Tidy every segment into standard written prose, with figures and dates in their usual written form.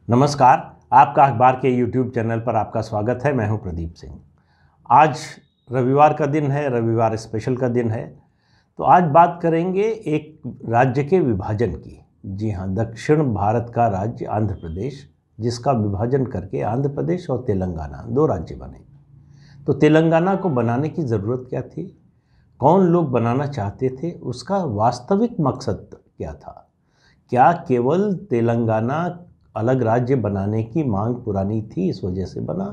नमस्कार। आपका अखबार के YouTube चैनल पर आपका स्वागत है। मैं हूं प्रदीप सिंह। आज रविवार का दिन है, रविवार स्पेशल का दिन है। तो आज बात करेंगे एक राज्य के विभाजन की। जी हां, दक्षिण भारत का राज्य आंध्र प्रदेश, जिसका विभाजन करके आंध्र प्रदेश और तेलंगाना दो राज्य बने। तो तेलंगाना को बनाने की ज़रूरत क्या थी, कौन लोग बनाना चाहते थे, उसका वास्तविक मकसद क्या था? क्या केवल तेलंगाना अलग राज्य बनाने की मांग पुरानी थी, इस वजह से बना,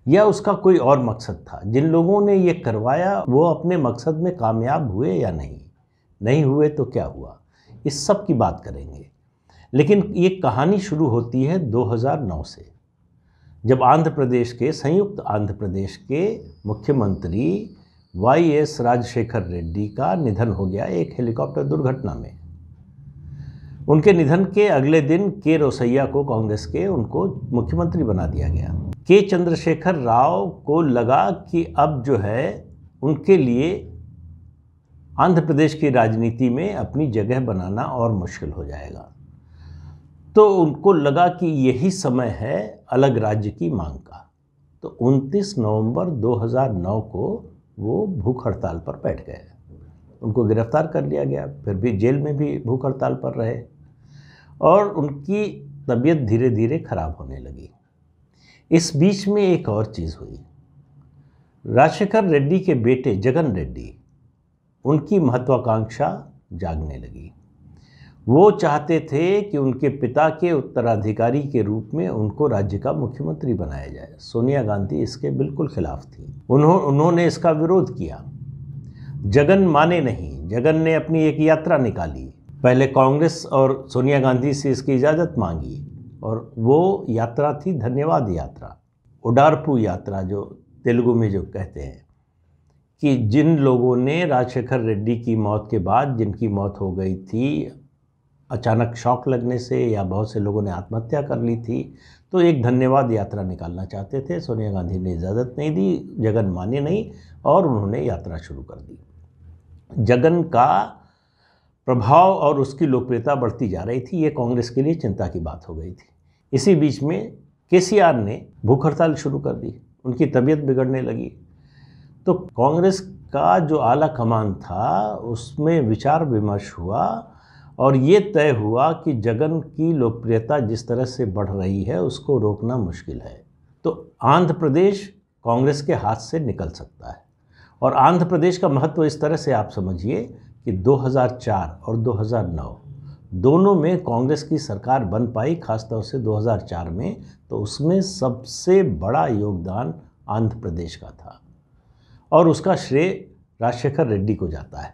या उसका कोई और मकसद था? जिन लोगों ने ये करवाया वो अपने मकसद में कामयाब हुए या नहीं हुए तो क्या हुआ, इस सब की बात करेंगे। लेकिन ये कहानी शुरू होती है 2009 से, जब संयुक्त आंध्र प्रदेश के मुख्यमंत्री YS राजशेखर रेड्डी का निधन हो गया एक हेलीकॉप्टर दुर्घटना में। उनके निधन के अगले दिन के रोसैया को कांग्रेस के उनको मुख्यमंत्री बना दिया गया। के चंद्रशेखर राव को लगा कि अब जो है उनके लिए आंध्र प्रदेश की राजनीति में अपनी जगह बनाना और मुश्किल हो जाएगा। तो उनको लगा कि यही समय है अलग राज्य की मांग का। तो 29 नवंबर 2009 को वो भूख हड़ताल पर बैठ गए। उनको गिरफ्तार कर लिया गया, फिर भी जेल में भी भूख हड़ताल पर रहे और उनकी तबीयत धीरे धीरे खराब होने लगी। इस बीच में एक और चीज़ हुई। राजशेखर रेड्डी के बेटे जगन रेड्डी, उनकी महत्वाकांक्षा जागने लगी। वो चाहते थे कि उनके पिता के उत्तराधिकारी के रूप में उनको राज्य का मुख्यमंत्री बनाया जाए। सोनिया गांधी इसके बिल्कुल खिलाफ थी। उन्होंने इसका विरोध किया। जगन माने नहीं। जगन ने अपनी एक यात्रा निकाली, पहले कांग्रेस और सोनिया गांधी से इसकी इजाज़त मांगी, और वो यात्रा थी धन्यवाद यात्रा, ओडारपू यात्रा, जो तेलुगु में जो कहते हैं कि जिन लोगों ने राजशेखर रेड्डी की मौत के बाद, जिनकी मौत हो गई थी अचानक शॉक लगने से, या बहुत से लोगों ने आत्महत्या कर ली थी, तो एक धन्यवाद यात्रा निकालना चाहते थे। सोनिया गांधी ने इजाज़त नहीं दी, जगन माने नहीं और उन्होंने यात्रा शुरू कर दी। जगन का प्रभाव और उसकी लोकप्रियता बढ़ती जा रही थी। ये कांग्रेस के लिए चिंता की बात हो गई थी। इसी बीच में KCR ने भूख हड़ताल शुरू कर दी, उनकी तबीयत बिगड़ने लगी। तो कांग्रेस का जो आला कमान था उसमें विचार विमर्श हुआ और ये तय हुआ कि जगन की लोकप्रियता जिस तरह से बढ़ रही है उसको रोकना मुश्किल है। तो आंध्र प्रदेश कांग्रेस के हाथ से निकल सकता है। और आंध्र प्रदेश का महत्व इस तरह से आप समझिए कि 2004 और 2009 दोनों में कांग्रेस की सरकार बन पाई, खासतौर से 2004 में। तो उसमें सबसे बड़ा योगदान आंध्र प्रदेश का था और उसका श्रेय राजशेखर रेड्डी को जाता है।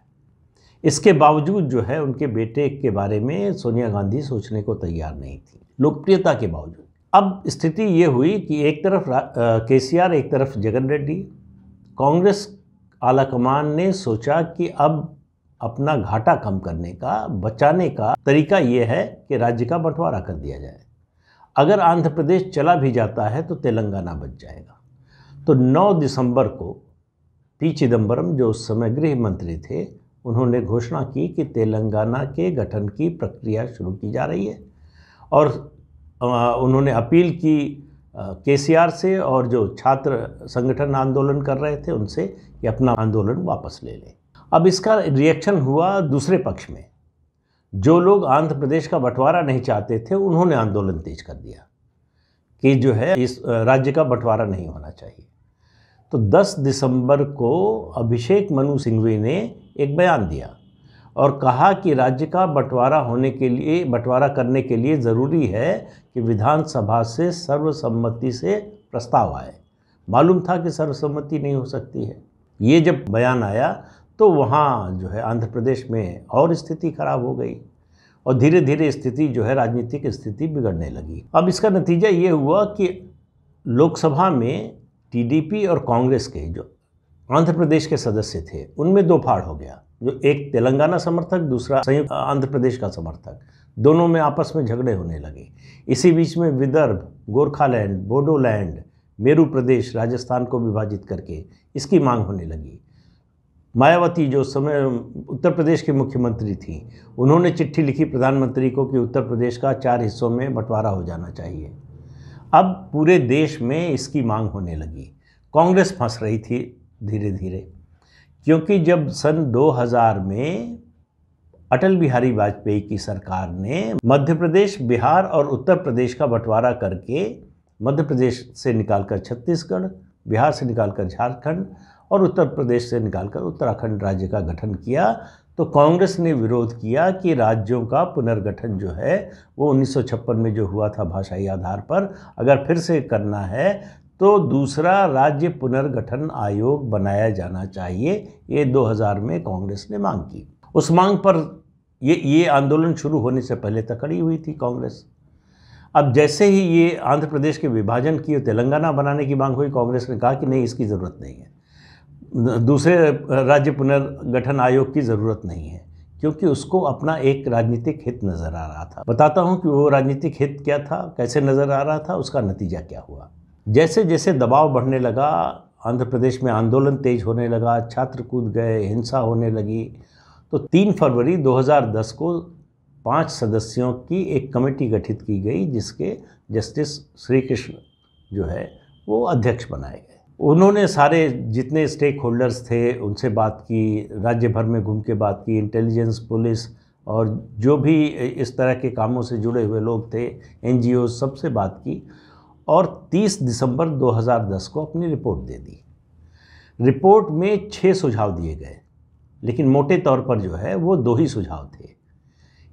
इसके बावजूद जो है उनके बेटे के बारे में सोनिया गांधी सोचने को तैयार नहीं थी, लोकप्रियता के बावजूद। अब स्थिति ये हुई कि एक तरफ KCR, एक तरफ जगन रेड्डी। कांग्रेस आलाकमान ने सोचा कि अब अपना घाटा कम करने का, बचाने का तरीका ये है कि राज्य का बंटवारा कर दिया जाए। अगर आंध्र प्रदेश चला भी जाता है तो तेलंगाना बच जाएगा। तो 9 दिसंबर को P चिदम्बरम, जो उस समय गृह मंत्री थे, उन्होंने घोषणा की कि तेलंगाना के गठन की प्रक्रिया शुरू की जा रही है। और उन्होंने अपील की KCR से और जो छात्र संगठन आंदोलन कर रहे थे उनसे कि अपना आंदोलन वापस ले लें। अब इसका रिएक्शन हुआ दूसरे पक्ष में। जो लोग आंध्र प्रदेश का बंटवारा नहीं चाहते थे उन्होंने आंदोलन तेज कर दिया कि जो है इस राज्य का बंटवारा नहीं होना चाहिए। तो 10 दिसंबर को अभिषेक मनु सिंघवी ने एक बयान दिया और कहा कि राज्य का बंटवारा करने के लिए ज़रूरी है कि विधानसभा से सर्वसम्मति से प्रस्ताव आए। मालूम था कि सर्वसम्मति नहीं हो सकती है। ये जब बयान आया तो वहाँ जो है आंध्र प्रदेश में और स्थिति खराब हो गई और धीरे धीरे स्थिति जो है, राजनीतिक स्थिति बिगड़ने लगी। अब इसका नतीजा ये हुआ कि लोकसभा में TDP और कांग्रेस के जो आंध्र प्रदेश के सदस्य थे उनमें दो फाड़ हो गया। जो एक तेलंगाना समर्थक, दूसरा संयुक्त आंध्र प्रदेश का समर्थक, दोनों में आपस में झगड़े होने लगे। इसी बीच में विदर्भ, गोरखालैंड, बोडोलैंड, मेरू प्रदेश, राजस्थान को विभाजित करके इसकी मांग होने लगी। मायावती जो उस समय उत्तर प्रदेश के मुख्यमंत्री थी, उन्होंने चिट्ठी लिखी प्रधानमंत्री को कि उत्तर प्रदेश का 4 हिस्सों में बंटवारा हो जाना चाहिए। अब पूरे देश में इसकी मांग होने लगी। कांग्रेस फंस रही थी धीरे धीरे, क्योंकि जब सन 2000 में अटल बिहारी वाजपेयी की सरकार ने मध्य प्रदेश, बिहार और उत्तर प्रदेश का बंटवारा करके मध्य प्रदेश से निकालकर छत्तीसगढ़, बिहार से निकालकर झारखंड और उत्तर प्रदेश से निकालकर उत्तराखंड राज्य का गठन किया, तो कांग्रेस ने विरोध किया कि राज्यों का पुनर्गठन जो है वो 1956 में जो हुआ था भाषाई आधार पर, अगर फिर से करना है तो दूसरा राज्य पुनर्गठन आयोग बनाया जाना चाहिए। ये 2000 में कांग्रेस ने मांग की। उस मांग पर ये आंदोलन शुरू होने से पहले तक खड़ी हुई थी कांग्रेस। अब जैसे ही ये आंध्र प्रदेश के विभाजन की और तेलंगाना बनाने की मांग हुई, कांग्रेस ने कहा कि नहीं, इसकी ज़रूरत नहीं है, दूसरे राज्य पुनर्गठन आयोग की ज़रूरत नहीं है, क्योंकि उसको अपना एक राजनीतिक हित नज़र आ रहा था। बताता हूँ कि वो राजनीतिक हित क्या था, कैसे नज़र आ रहा था, उसका नतीजा क्या हुआ। जैसे जैसे दबाव बढ़ने लगा, आंध्र प्रदेश में आंदोलन तेज होने लगा, छात्र कूद गए, हिंसा होने लगी, तो 3 फरवरी 2010 को 5 सदस्यों की एक कमेटी गठित की गई, जिसके जस्टिस श्री कृष्ण जो है वो अध्यक्ष बनाए गए। उन्होंने सारे जितने स्टेक होल्डर्स थे उनसे बात की, राज्य भर में घूम के बात की, इंटेलिजेंस, पुलिस और जो भी इस तरह के कामों से जुड़े हुए लोग थे, NGO, सबसे बात की और 30 दिसंबर 2010 को अपनी रिपोर्ट दे दी। रिपोर्ट में 6 सुझाव दिए गए, लेकिन मोटे तौर पर जो है वो 2 ही सुझाव थे।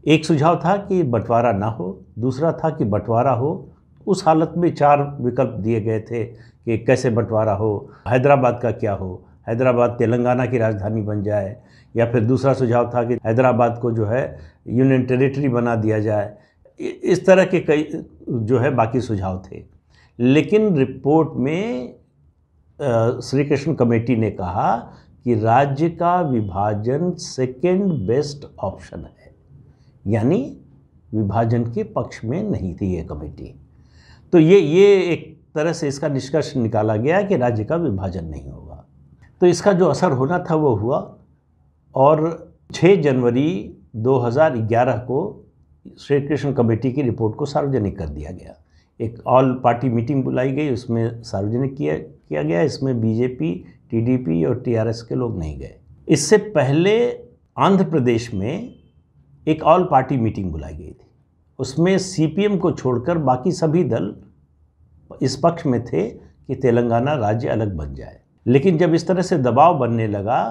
एक सुझाव था कि बंटवारा ना हो, दूसरा था कि बंटवारा हो। उस हालत में 4 विकल्प दिए गए थे कि कैसे बंटवारा हो। हैदराबाद का क्या हो, हैदराबाद तेलंगाना की राजधानी बन जाए, या फिर दूसरा सुझाव था कि हैदराबाद को जो है यूनियन टेरिटरी बना दिया जाए। इस तरह के कई जो है बाकी सुझाव थे, लेकिन रिपोर्ट में श्री कृष्ण कमेटी ने कहा कि राज्य का विभाजन सेकेंड बेस्ट ऑप्शन है, यानी विभाजन के पक्ष में नहीं थी ये कमेटी। तो ये एक तरह से इसका निष्कर्ष निकाला गया कि राज्य का विभाजन नहीं होगा। तो इसका जो असर होना था वो हुआ, और 6 जनवरी 2011 को श्री कृष्ण कमेटी की रिपोर्ट को सार्वजनिक कर दिया गया। एक ऑल पार्टी मीटिंग बुलाई गई, उसमें सार्वजनिक किया गया। इसमें BJP, TDP और TRS के लोग नहीं गए। इससे पहले आंध्र प्रदेश में एक ऑल पार्टी मीटिंग बुलाई गई थी। उसमें CPM को छोड़कर बाकी सभी दल इस पक्ष में थे कि तेलंगाना राज्य अलग बन जाए। लेकिन जब इस तरह से दबाव बनने लगा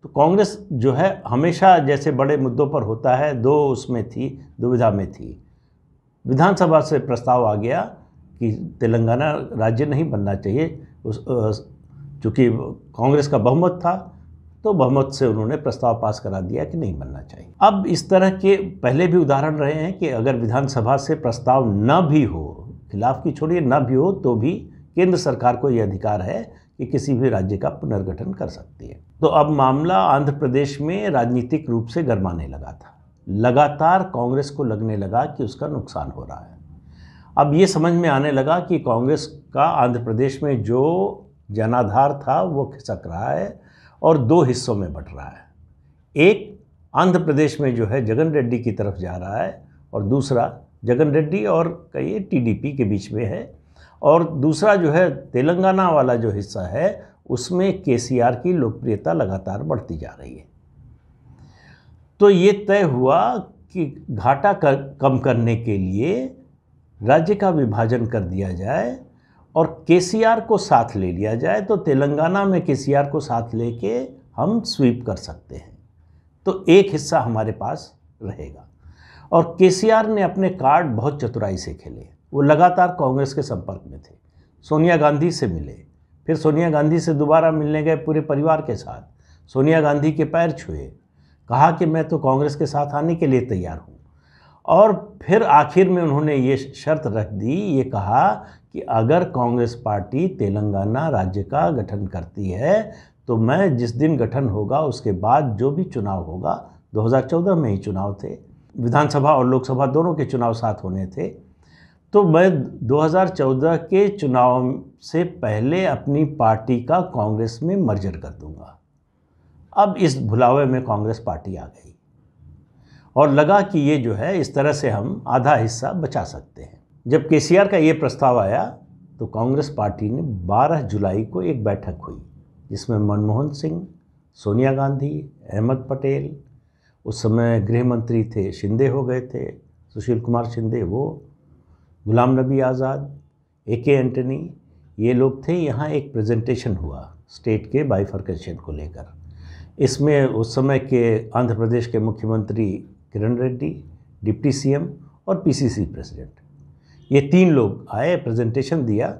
तो कांग्रेस जो है हमेशा जैसे बड़े मुद्दों पर होता है, दुविधा में थी। विधानसभा से प्रस्ताव आ गया कि तेलंगाना राज्य नहीं बनना चाहिए। चूँकि कांग्रेस का बहुमत था, तो बहुमत से उन्होंने प्रस्ताव पास करा दिया कि नहीं बनना चाहिए। अब इस तरह के पहले भी उदाहरण रहे हैं कि अगर विधानसभा से प्रस्ताव न भी हो, खिलाफ की छोड़िए, न भी हो, तो भी केंद्र सरकार को ये अधिकार है कि किसी भी राज्य का पुनर्गठन कर सकती है। तो अब मामला आंध्र प्रदेश में राजनीतिक रूप से गरमाने लगा था। लगातार कांग्रेस को लगने लगा कि उसका नुकसान हो रहा है। अब ये समझ में आने लगा कि कांग्रेस का आंध्र प्रदेश में जो जनाधार था वो खिसक रहा है और 2 हिस्सों में बंट रहा है। एक आंध्र प्रदेश में जो है जगन रेड्डी की तरफ जा रहा है, और दूसरा जगन रेड्डी और कई TDP के बीच में है, और दूसरा जो है तेलंगाना वाला जो हिस्सा है उसमें KCR की लोकप्रियता लगातार बढ़ती जा रही है। तो ये तय हुआ कि घाटा कम करने के लिए राज्य का विभाजन कर दिया जाए और KCR को साथ ले लिया जाए। तो तेलंगाना में KCR को साथ लेके हम स्वीप कर सकते हैं, तो एक हिस्सा हमारे पास रहेगा। और KCR ने अपने कार्ड बहुत चतुराई से खेले। वो लगातार कांग्रेस के संपर्क में थे, सोनिया गांधी से मिले, फिर सोनिया गांधी से दोबारा मिलने गए पूरे परिवार के साथ, सोनिया गांधी के पैर छुए, कहा कि मैं तो कांग्रेस के साथ आने के लिए तैयार हूँ। और फिर आखिर में उन्होंने ये शर्त रख दी, ये कहा कि अगर कांग्रेस पार्टी तेलंगाना राज्य का गठन करती है तो मैं जिस दिन गठन होगा उसके बाद जो भी चुनाव होगा, 2014 में ही चुनाव थे, विधानसभा और लोकसभा दोनों के चुनाव साथ होने थे, तो मैं 2014 के चुनाव से पहले अपनी पार्टी का कांग्रेस में मर्जर कर दूंगा। अब इस भुलावे में कांग्रेस पार्टी आ गई और लगा कि ये जो है इस तरह से हम आधा हिस्सा बचा सकते हैं। जब केसीआर का ये प्रस्ताव आया तो कांग्रेस पार्टी ने 12 जुलाई को एक बैठक हुई जिसमें मनमोहन सिंह, सोनिया गांधी, अहमद पटेल, उस समय गृह मंत्री थे शिंदे हो गए थे, सुशील कुमार शिंदे, वो गुलाम नबी आज़ाद, AK एंटनी, ये लोग थे। यहाँ एक प्रेजेंटेशन हुआ स्टेट के बाइफर्केशन को लेकर। इसमें उस समय के आंध्र प्रदेश के मुख्यमंत्री किरण रेड्डी, डिप्टी CM और PCC प्रेसिडेंट, ये 3 लोग आए, प्रेजेंटेशन दिया।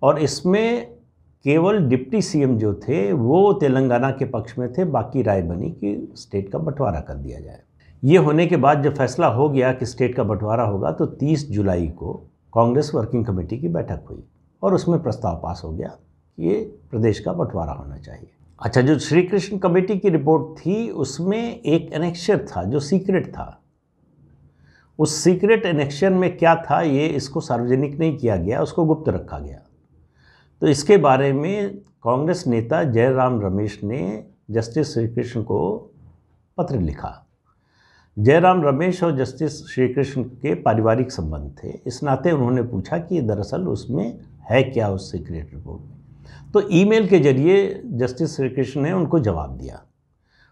और इसमें केवल डिप्टी CM जो थे वो तेलंगाना के पक्ष में थे, बाकी राय बनी कि स्टेट का बंटवारा कर दिया जाए। ये होने के बाद जब फैसला हो गया कि स्टेट का बंटवारा होगा तो 30 जुलाई को कांग्रेस वर्किंग कमेटी की बैठक हुई और उसमें प्रस्ताव पास हो गया कि ये प्रदेश का बंटवारा होना चाहिए। अच्छा, जो श्री कृष्ण कमेटी की रिपोर्ट थी उसमें एक एनेक्शर था जो सीक्रेट था। उस सीक्रेट एनेक्शर में क्या था ये इसको सार्वजनिक नहीं किया गया, उसको गुप्त रखा गया। तो इसके बारे में कांग्रेस नेता जयराम रमेश ने जस्टिस श्री कृष्ण को पत्र लिखा। जयराम रमेश और जस्टिस श्री कृष्ण के पारिवारिक संबंध थे, इस नाते उन्होंने पूछा कि दरअसल उसमें है क्या उस सीक्रेट रिपोर्ट में। तो ईमेल के जरिए जस्टिस श्री कृष्ण ने उनको जवाब दिया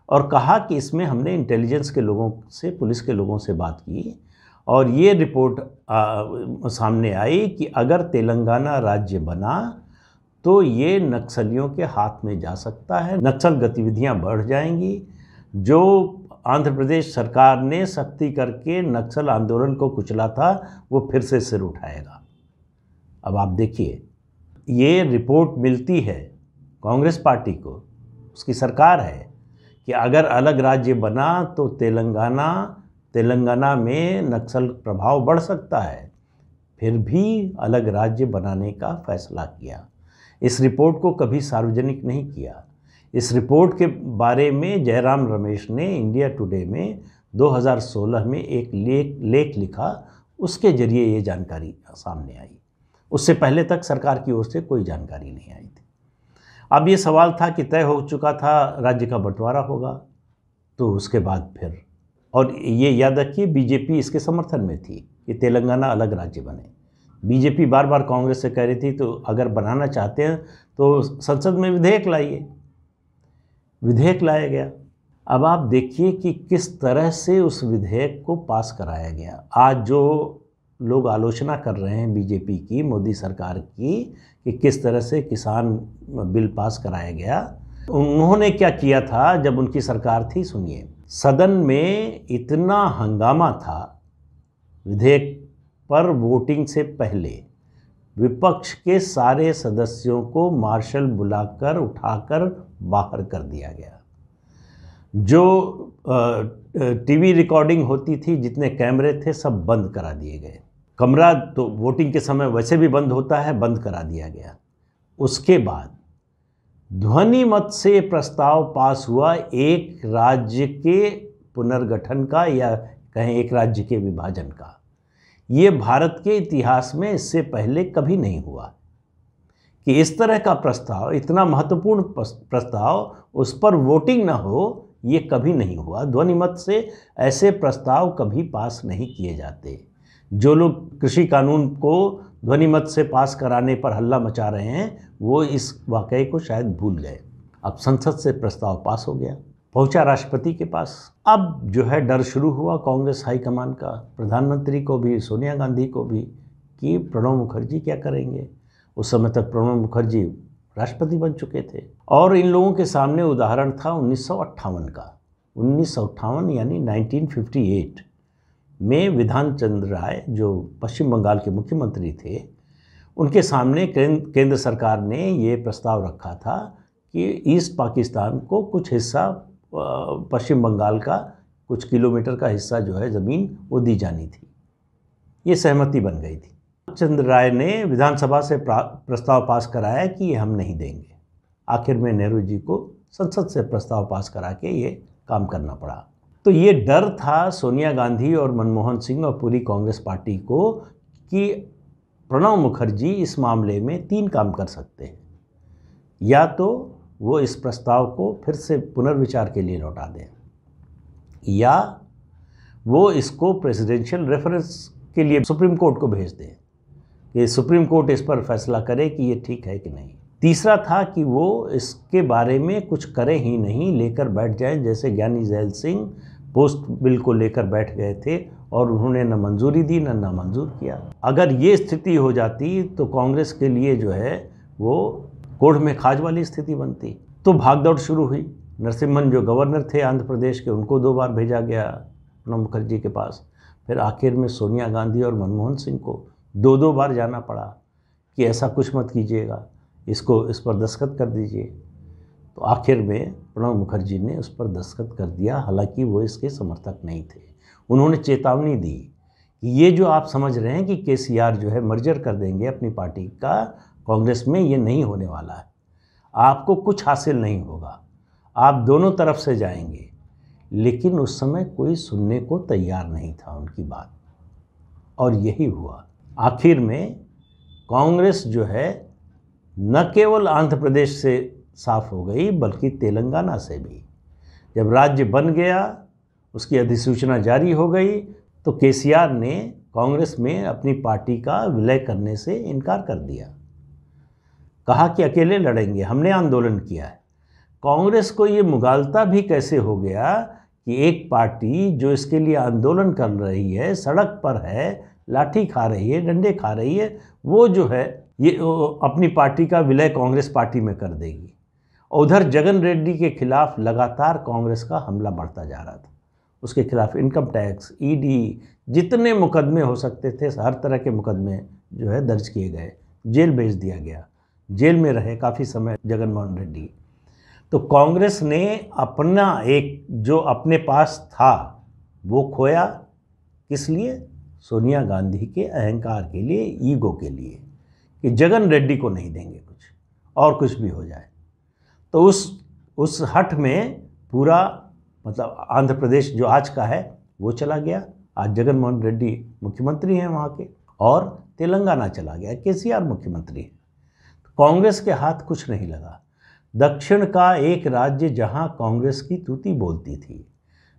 और कहा कि इसमें हमने इंटेलिजेंस के लोगों से, पुलिस के लोगों से बात की और ये रिपोर्ट सामने आई कि अगर तेलंगाना राज्य बना तो ये नक्सलियों के हाथ में जा सकता है, नक्सल गतिविधियां बढ़ जाएंगी, जो आंध्र प्रदेश सरकार ने सख्ती करके नक्सल आंदोलन को कुचला था वो फिर से सिर उठाएगा। अब आप देखिए, ये रिपोर्ट मिलती है कांग्रेस पार्टी को, उसकी सरकार है, कि अगर अलग राज्य बना तो तेलंगाना में नक्सल प्रभाव बढ़ सकता है, फिर भी अलग राज्य बनाने का फैसला किया। इस रिपोर्ट को कभी सार्वजनिक नहीं किया। इस रिपोर्ट के बारे में जयराम रमेश ने इंडिया टुडे में 2016 में एक लेख लिखा, उसके जरिए ये जानकारी सामने आई। उससे पहले तक सरकार की ओर से कोई जानकारी नहीं आई थी। अब ये सवाल था कि तय हो चुका था राज्य का बंटवारा होगा, तो उसके बाद फिर, और ये याद रखिए बीजेपी इसके समर्थन में थी कि तेलंगाना अलग राज्य बने। बीजेपी बार बार कांग्रेस से कह रही थी तो अगर बनाना चाहते हैं तो संसद में विधेयक लाइए। विधेयक लाया गया। अब आप देखिए कि किस तरह से उस विधेयक को पास कराया गया। आज जो लोग आलोचना कर रहे हैं बीजेपी की, मोदी सरकार की, कि किस तरह से किसान बिल पास कराया गया, उन्होंने क्या किया था जब उनकी सरकार थी, सुनिए। सदन में इतना हंगामा था विधेयक पर, वोटिंग से पहले विपक्ष के सारे सदस्यों को मार्शल बुलाकर उठाकर बाहर कर दिया गया। जो टीवी रिकॉर्डिंग होती थी, जितने कैमरे थे, सब बंद करा दिए गए। कमरा तो वोटिंग के समय वैसे भी बंद होता है, बंद करा दिया गया। उसके बाद ध्वनि मत से प्रस्ताव पास हुआ एक राज्य के पुनर्गठन का, या कहें एक राज्य के विभाजन का। ये भारत के इतिहास में इससे पहले कभी नहीं हुआ कि इस तरह का प्रस्ताव, इतना महत्वपूर्ण प्रस्ताव, उस पर वोटिंग ना हो, ये कभी नहीं हुआ। ध्वनि मत से ऐसे प्रस्ताव कभी पास नहीं किए जाते। जो लोग कृषि कानून को ध्वनि मत से पास कराने पर हल्ला मचा रहे हैं, वो इस वाकये को शायद भूल गए। अब संसद से प्रस्ताव पास हो गया, पहुंचा राष्ट्रपति के पास। अब जो है डर शुरू हुआ कांग्रेस हाईकमान का, प्रधानमंत्री को भी, सोनिया गांधी को भी, कि प्रणब मुखर्जी क्या करेंगे। उस समय तक प्रणब मुखर्जी राष्ट्रपति बन चुके थे। और इन लोगों के सामने उदाहरण था 1958 का। 1958 यानी 1958 में विधान चंद्र राय, जो पश्चिम बंगाल के मुख्यमंत्री थे, उनके सामने केंद्र सरकार ने ये प्रस्ताव रखा था कि ईस्ट पाकिस्तान को कुछ हिस्सा, पश्चिम बंगाल का कुछ किलोमीटर का हिस्सा जो है ज़मीन, वो दी जानी थी। ये सहमति बन गई थी। चंद्र राय ने विधानसभा से प्रस्ताव पास कराया कि ये हम नहीं देंगे। आखिर में नेहरू जी को संसद से प्रस्ताव पास करा के ये काम करना पड़ा। तो ये डर था सोनिया गांधी और मनमोहन सिंह और पूरी कांग्रेस पार्टी को कि प्रणब मुखर्जी इस मामले में 3 काम कर सकते हैं। या तो वो इस प्रस्ताव को फिर से पुनर्विचार के लिए लौटा दें, या वो इसको प्रेसिडेंशियल रेफरेंस के लिए सुप्रीम कोर्ट को भेज दें कि सुप्रीम कोर्ट इस पर फैसला करे कि ये ठीक है कि नहीं। तीसरा था कि वो इसके बारे में कुछ करें ही नहीं, लेकर बैठ जाएं, जैसे ज्ञानी जैल सिंह पोस्ट बिल को लेकर बैठ गए थे और उन्होंने न मंजूरी दी न नामंजूर किया। अगर ये स्थिति हो जाती तो कांग्रेस के लिए जो है वो कोढ़ में खाज वाली स्थिति बनती। तो भागदौड़ शुरू हुई। नरसिम्हन जो गवर्नर थे आंध्र प्रदेश के, उनको 2 बार भेजा गया प्रणब मुखर्जी के पास। फिर आखिर में सोनिया गांधी और मनमोहन सिंह को 2 बार जाना पड़ा कि ऐसा कुछ मत कीजिएगा, इस पर दस्तखत कर दीजिए। तो आखिर में प्रणब मुखर्जी ने उस पर दस्तखत कर दिया, हालांकि वो इसके समर्थक नहीं थे। उन्होंने चेतावनी दी कि ये जो आप समझ रहे हैं कि केसीआर जो है मर्जर कर देंगे अपनी पार्टी का कांग्रेस में, ये नहीं होने वाला है, आपको कुछ हासिल नहीं होगा, आप दोनों तरफ से जाएंगे। लेकिन उस समय कोई सुनने को तैयार नहीं था उनकी बात, और यही हुआ। आखिर में कांग्रेस जो है न केवल आंध्र प्रदेश से साफ हो गई बल्कि तेलंगाना से भी। जब राज्य बन गया, उसकी अधिसूचना जारी हो गई, तो केसीआर ने कांग्रेस में अपनी पार्टी का विलय करने से इनकार कर दिया। कहा कि अकेले लड़ेंगे, हमने आंदोलन किया है। कांग्रेस को ये मुगालता भी कैसे हो गया कि एक पार्टी जो इसके लिए आंदोलन कर रही है, सड़क पर है, लाठी खा रही है, डंडे खा रही है, वो जो है ये अपनी पार्टी का विलय कांग्रेस पार्टी में कर देगी। उधर जगन रेड्डी के खिलाफ लगातार कांग्रेस का हमला बढ़ता जा रहा था। उसके खिलाफ इनकम टैक्स, ईडी, जितने मुकदमे हो सकते थे, हर तरह के मुकदमे जो है दर्ज किए गए, जेल भेज दिया गया, जेल में रहे काफ़ी समय जगन मोहन रेड्डी। तो कांग्रेस ने अपना एक जो अपने पास था वो खोया। किस लिए? सोनिया गांधी के अहंकार के लिए, ईगो के लिए, कि जगन रेड्डी को नहीं देंगे कुछ, और कुछ भी हो जाए। तो उस हठ में पूरा मतलब आंध्र प्रदेश जो आज का है वो चला गया। आज जगन मोहन रेड्डी मुख्यमंत्री हैं वहाँ के, और तेलंगाना चला गया, केसीआर मुख्यमंत्री है। कांग्रेस के हाथ कुछ नहीं लगा। दक्षिण का एक राज्य जहाँ कांग्रेस की तूती बोलती थी,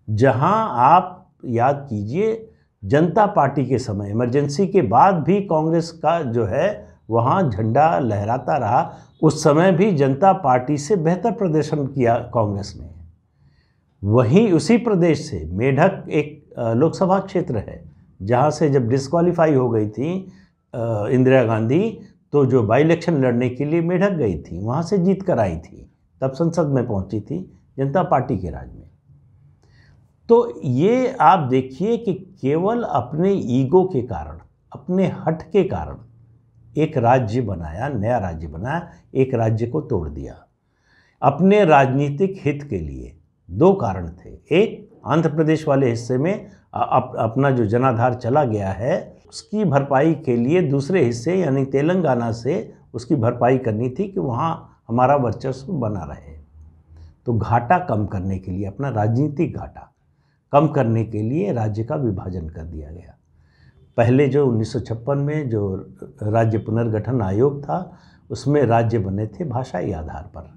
जहाँ आप याद कीजिए जनता पार्टी के समय, इमरजेंसी के बाद भी कांग्रेस का जो है वहाँ झंडा लहराता रहा, उस समय भी जनता पार्टी से बेहतर प्रदर्शन किया कांग्रेस ने। वहीं उसी प्रदेश से मेढक एक लोकसभा क्षेत्र है, जहाँ से जब डिस्क्वालीफाई हो गई थी इंदिरा गांधी, तो जो बाई इलेक्शन लड़ने के लिए मेढक गई थी, वहाँ से जीत कर आई थी, तब संसद में पहुँची थी जनता पार्टी के राज में। तो ये आप देखिए कि केवल अपने ईगो के कारण, अपने हट के कारण एक राज्य बनाया, नया राज्य बनाया, एक राज्य को तोड़ दिया अपने राजनीतिक हित के लिए। 2 कारण थे। एक, आंध्र प्रदेश वाले हिस्से में अपना जो जनाधार चला गया है उसकी भरपाई के लिए दूसरे हिस्से यानी तेलंगाना से उसकी भरपाई करनी थी कि वहाँ हमारा वर्चस्व बना रहे। तो घाटा कम करने के लिए, अपना राजनीतिक घाटा कम करने के लिए राज्य का विभाजन कर दिया गया। पहले जो 1956 में जो राज्य पुनर्गठन आयोग था, उसमें राज्य बने थे भाषाई आधार पर।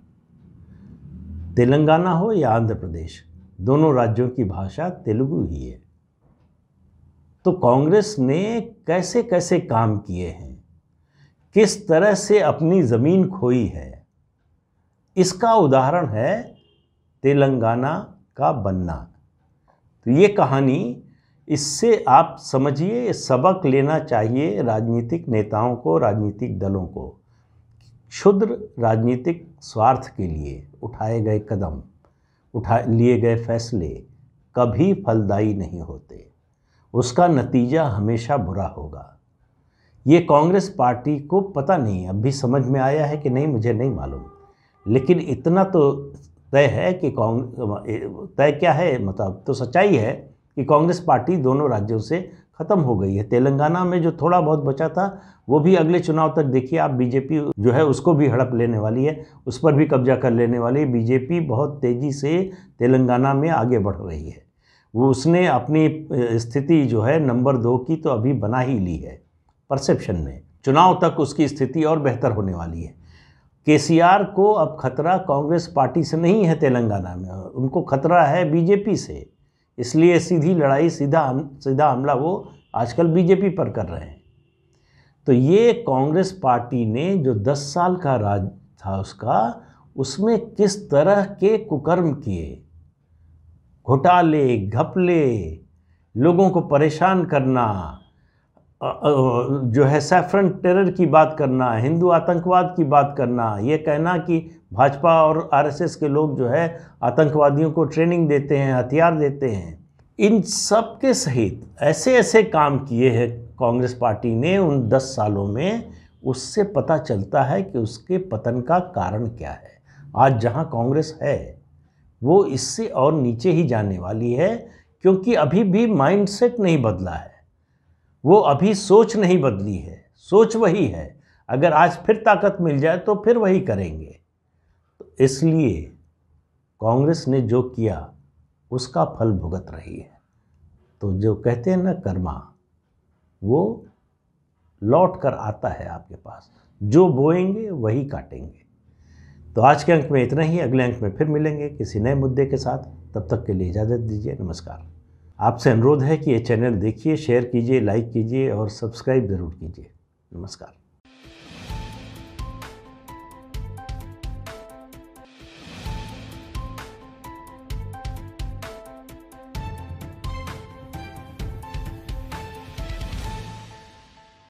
तेलंगाना हो या आंध्र प्रदेश, दोनों राज्यों की भाषा तेलुगु ही है। तो कांग्रेस ने कैसे कैसे काम किए हैं, किस तरह से अपनी ज़मीन खोई है, इसका उदाहरण है तेलंगाना का बनना। तो ये कहानी, इससे आप समझिए, सबक लेना चाहिए राजनीतिक नेताओं को, राजनीतिक दलों को। क्षुद्र राजनीतिक स्वार्थ के लिए उठाए गए कदम, लिए गए फैसले कभी फलदायी नहीं होते, उसका नतीजा हमेशा बुरा होगा। ये कांग्रेस पार्टी को पता नहीं, अभी समझ में आया है कि नहीं मुझे नहीं मालूम, लेकिन इतना तो तय है कि तय क्या है, मतलब तो सच्चाई है कि कांग्रेस पार्टी दोनों राज्यों से ख़त्म हो गई है। तेलंगाना में जो थोड़ा बहुत बचा था वो भी अगले चुनाव तक देखिए आप, बीजेपी जो है उसको भी हड़प लेने वाली है, उस पर भी कब्जा कर लेने वाली है। बीजेपी बहुत तेज़ी से तेलंगाना में आगे बढ़ रही है। वो उसने अपनी स्थिति जो है नंबर 2 की तो अभी बना ही ली है परसेप्शन में। चुनाव तक उसकी स्थिति और बेहतर होने वाली है। केसीआर को अब खतरा कांग्रेस पार्टी से नहीं है तेलंगाना में, उनको खतरा है बीजेपी से। इसलिए सीधी लड़ाई, सीधा हमला वो आजकल बीजेपी पर कर रहे हैं। तो ये कांग्रेस पार्टी ने जो 10 साल का राज था उसमें किस तरह के कुकर्म किए, घोटाले, घपले, लोगों को परेशान करना, जो है सैफरन टेरर की बात करना, हिंदू आतंकवाद की बात करना, ये कहना कि भाजपा और आरएसएस के लोग जो है आतंकवादियों को ट्रेनिंग देते हैं, हथियार देते हैं, इन सब के सहित ऐसे ऐसे काम किए हैं कांग्रेस पार्टी ने उन 10 सालों में। उससे पता चलता है कि उसके पतन का कारण क्या है। आज जहां कांग्रेस है वो इससे और नीचे ही जाने वाली है, क्योंकि अभी भी माइंडसेट नहीं बदला है, वो अभी सोच नहीं बदली है, सोच वही है। अगर आज फिर ताकत मिल जाए तो फिर वही करेंगे। तो इसलिए कांग्रेस ने जो किया उसका फल भुगत रही है। तो जो कहते हैं ना कर्मा, वो लौट कर आता है आपके पास। जो बोएंगे वही काटेंगे। तो आज के अंक में इतना ही। अगले अंक में फिर मिलेंगे किसी नए मुद्दे के साथ। तब तक के लिए इजाज़त दीजिए। नमस्कार। आपसे अनुरोध है कि ये चैनल देखिए, शेयर कीजिए, लाइक कीजिए और सब्सक्राइब ज़रूर कीजिए। नमस्कार।